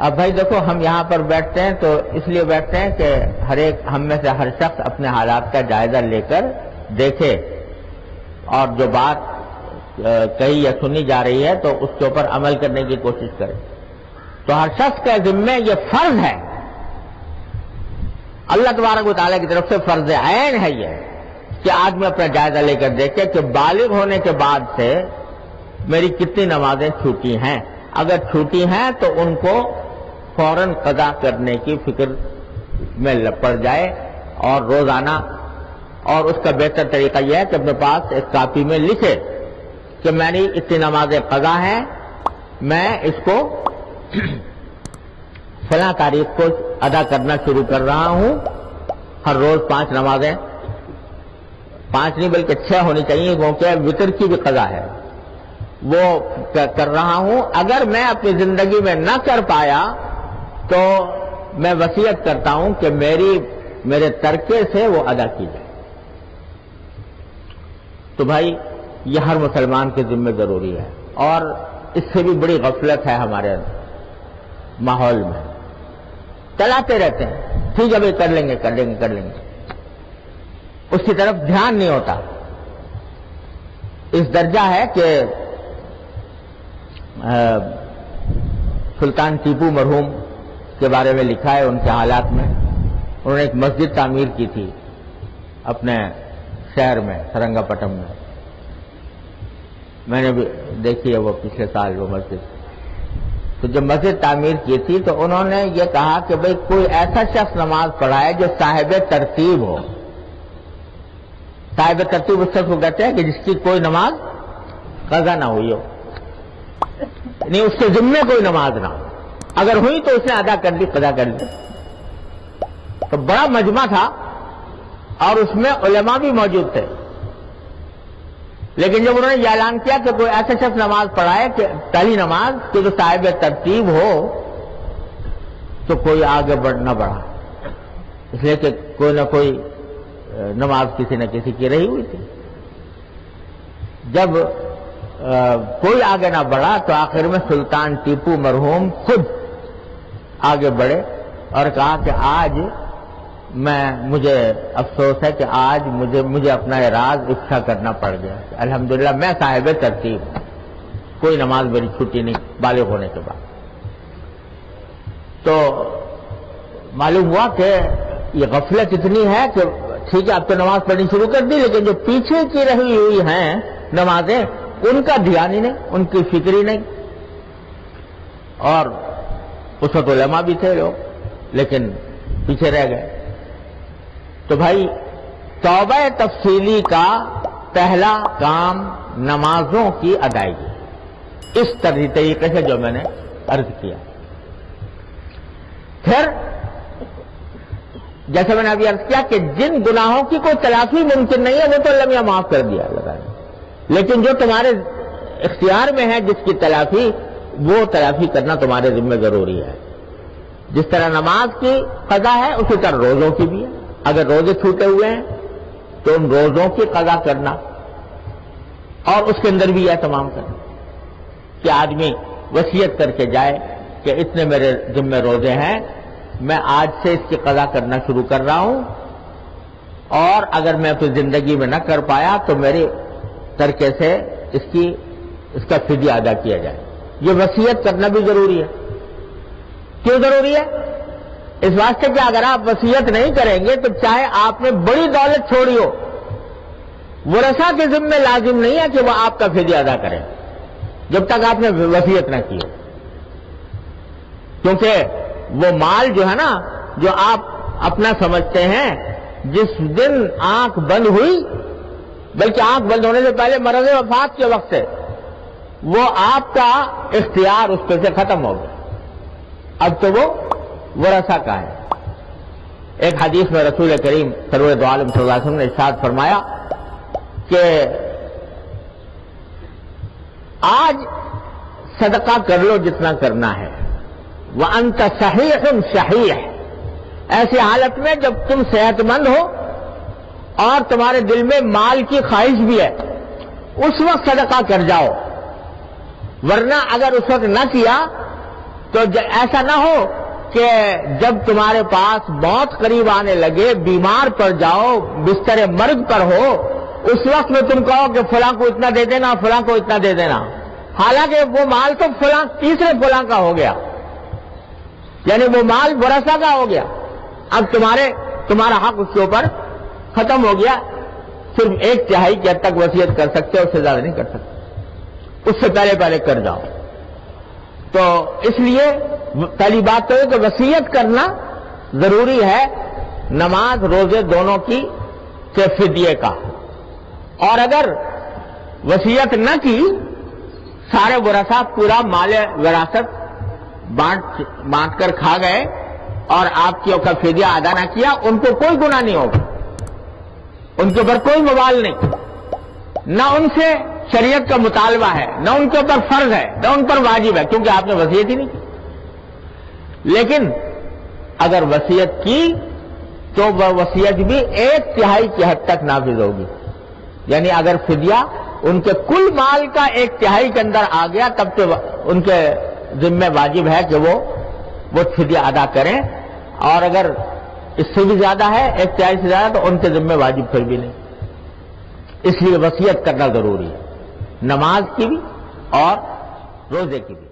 اب بھائی دیکھو، ہم یہاں پر بیٹھتے ہیں تو اس لیے بیٹھتے ہیں کہ ہم میں سے ہر شخص اپنے حالات کا جائزہ لے کر دیکھے، اور جو بات کہی یا سنی جا رہی ہے تو اس کے اوپر عمل کرنے کی کوشش کرے۔ تو ہر شخص کا ذمہ یہ فرض ہے، اللہ تبارک و تعالیٰ کی طرف سے فرض عین ہے یہ، کہ آدمی اپنا جائزہ لے کر دیکھے کہ بالغ ہونے کے بعد سے میری کتنی نمازیں چھوٹی ہیں۔ اگر چھوٹی ہیں تو ان کو فوراً قضا کرنے کی فکر میں پڑ جائے، اور روزانہ، اور اس کا بہتر طریقہ یہ ہے کہ اپنے پاس ایک کاپی میں لکھے کہ میری اتنی نمازیں قضا ہیں، میں اس کو فلاں تاریخ کو ادا کرنا شروع کر رہا ہوں، ہر روز 5 نمازیں، 5 نہیں بلکہ 6 ہونی چاہیے، کیونکہ وتر کی بھی قضا ہے، وہ کر رہا ہوں۔ اگر میں اپنی زندگی میں نہ کر پایا تو میں وصیت کرتا ہوں کہ میرے ترکے سے وہ ادا کی جائے۔ تو بھائی یہ ہر مسلمان کے ذمہ ضروری ہے، اور اس سے بھی بڑی غفلت ہے ہمارے ماحول میں، چلاتے رہتے ہیں، ٹھیک ہے بھائی کر لیں گے، اس کی طرف دھیان نہیں ہوتا۔ اس درجہ ہے کہ سلطان ٹیپو مرحوم کے بارے میں لکھا ہے، ان کے حالات میں انہوں نے ایک مسجد تعمیر کی تھی اپنے شہر میں، سرنگا پٹم میں نے بھی دیکھی ہے وہ پچھلے سال وہ مسجد۔ تو جب مسجد تعمیر کی تھی تو انہوں نے یہ کہا کہ بھئی کوئی ایسا شخص نماز پڑھائے جو صاحب ترتیب ہو۔ صاحب ترتیب اس شخص کو کہتے ہیں کہ جس کی کوئی نماز قضا نہ ہوئی ہو، نہیں اس کے ذمے کوئی نماز نہ ہو، اگر ہوئی تو اس نے ادا کر دی، قضا کر دی۔ تو بڑا مجمع تھا اور اس میں علماء بھی موجود تھے، لیکن جب انہوں نے یہ اعلان کیا کہ کوئی ایسا شخص نماز پڑھائے کہ پہلی نماز کہ جو صاحب ترتیب ہو، تو کوئی آگے نہ بڑھا، اس لیے کہ کوئی نہ کوئی نماز کسی نہ کسی کی رہی ہوئی تھی۔ جب کوئی آگے نہ بڑھا تو آخر میں سلطان ٹیپو مرحوم خود آگے بڑھے اور کہا کہ آج مجھے افسوس ہے کہ آج مجھے اپنا راز افشا کرنا پڑ گیا، الحمدللہ میں صاحب ترتیب ہوں، کوئی نماز میری چھٹی نہیں بالغ ہونے کے بعد۔ تو معلوم ہوا کہ یہ غفلت اتنی ہے کہ ٹھیک ہے اب تو نماز پڑھنی شروع کر دی، لیکن جو پیچھے کی رہی ہوئی ہیں نمازیں ان کا دھیان ہی نہیں، ان کی فکر ہی نہیں۔ اور اس وقت علماء بھی تھے لوگ، لیکن پیچھے رہ گئے۔ تو بھائی توبہ تفصیلی کا پہلا کام نمازوں کی ادائیگی، اس طریقے سے جو میں نے عرض کیا۔ پھر جیسے میں نے ابھی عرض کیا کہ جن گناہوں کی کوئی تلافی ممکن نہیں ہے وہ تو اللہ میاں معاف کر دیا اللہ نے، لیکن جو تمہارے اختیار میں ہے جس کی تلافی، وہ تلافی کرنا تمہارے ذمہ ضروری ہے۔ جس طرح نماز کی قضا ہے اسی طرح روزوں کی بھی ہے، اگر روزے چھوٹے ہوئے ہیں تو ان روزوں کی قضا کرنا، اور اس کے اندر بھی یہ تمام کرنا کہ آدمی وصیت کر کے جائے کہ اتنے میرے ذمہ روزے ہیں، میں آج سے اس کی قضا کرنا شروع کر رہا ہوں، اور اگر میں اپنی زندگی میں نہ کر پایا تو میرے ترکے سے اس کا فدیہ ادا کیا جائے۔ یہ وصیت کرنا بھی ضروری ہے۔ کیوں ضروری ہے؟ اس واسطے کہ اگر آپ وصیت نہیں کریں گے تو چاہے آپ نے بڑی دولت چھوڑی ہو، ورثہ کے ذمہ لازم نہیں ہے کہ وہ آپ کا فدیہ ادا کریں جب تک آپ نے وصیت نہ کی ہو، کیونکہ وہ مال جو ہے نا جو آپ اپنا سمجھتے ہیں، جس دن آنکھ بند ہوئی، بلکہ آنکھ بند ہونے سے پہلے مرض وفات کے وقت سے وہ آپ کا اختیار اس پہ سے ختم ہو گیا، اب تو وہ ورثہ کا ہے۔ ایک حدیث میں رسول کریم سرور دو عالم صلی اللہ علیہ وسلم نے ارشاد فرمایا کہ آج صدقہ کر لو جتنا کرنا ہے، وَأَنْتَ صَحِيحٌ شَحِيحٌ، ایسی حالت میں جب تم صحت مند ہو اور تمہارے دل میں مال کی خواہش بھی ہے، اس وقت صدقہ کر جاؤ، ورنہ اگر اس وقت نہ کیا تو ایسا نہ ہو کہ جب تمہارے پاس موت قریب آنے لگے، بیمار پڑ جاؤ، بستر مرگ پر ہو، اس وقت میں تم کہو کہ فلاں کو اتنا دے دینا، فلاں کو اتنا دے دینا، حالانکہ وہ مال تو فلاں تیسرے فلاں کا ہو گیا، یعنی وہ مال ورثہ کا ہو گیا، اب تمہارا حق اس کے اوپر ختم ہو گیا، صرف 1/3 کی حد تک وصیت کر سکتے ہو، اس سے زیادہ نہیں کر سکتے، اس سے پہلے کر جاؤ۔ تو اس لیے پہلی بات تو ہے کہ وصیت کرنا ضروری ہے، نماز روزے دونوں کی سے فدیے کا، اور اگر وصیت نہ کی، سارے ورثہ پورا مال وراثت بانٹ کر کھا گئے اور آپ کی کا فدیہ ادا نہ کیا، ان کو کوئی گناہ نہیں ہوگا، ان کے اوپر کوئی موال نہیں، نہ ان سے شریعت کا مطالبہ ہے، نہ ان کے اوپر فرض ہے، نہ ان پر واجب ہے، کیونکہ آپ نے وصیت ہی نہیں کی۔ لیکن اگر وصیت کی تو وہ وصیت بھی 1/3 کی حد تک نافذ ہوگی، یعنی اگر فدیہ ان کے کل مال کا 1/3 کے اندر آ گیا تب تو ان کے ذمہ واجب ہے کہ وہ فدیہ ادا کریں، اور اگر اس سے بھی زیادہ ہے 1/3 سے زیادہ تو ان کے ذمہ واجب پھر بھی نہیں۔ اس لیے وصیت کرنا ضروری ہے، نماز کی بھی اور روزے کی بھی۔